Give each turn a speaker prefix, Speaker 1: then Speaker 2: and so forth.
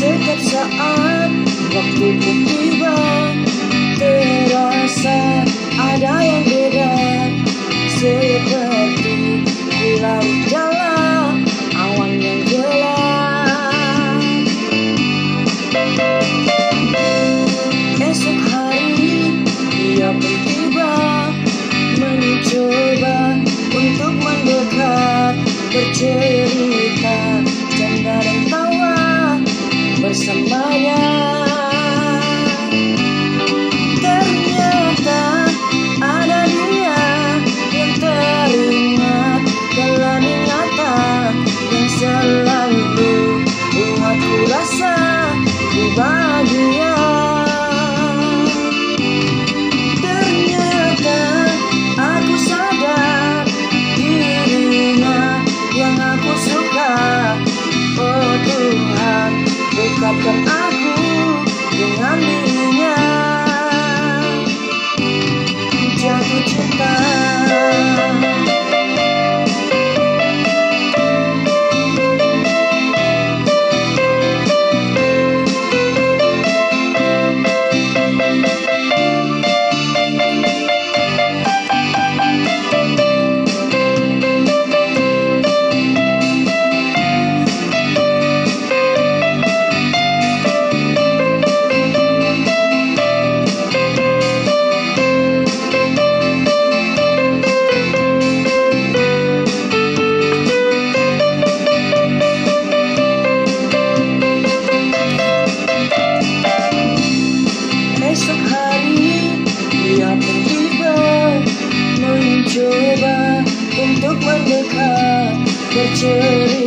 Speaker 1: Setiap saat waktuku tiba, terasa ada yang beda. Seperti ku larut dalam awan yang gelap. Esok hari dia pun tiba, mencoba untuk mendekat, bercerita, canda dan tawa bersamanya. Ternyata ada dia yang teringat dalam ingatan, yang selalu buatku rasa bahagia. Ternyata aku sadar dirinya yang aku suka. Oh Tuhan, dekatkan aku dengan dirinya. Jatuh cinta. Esok hari dia pun tiba, mencoba untuk mendekat, bercerita.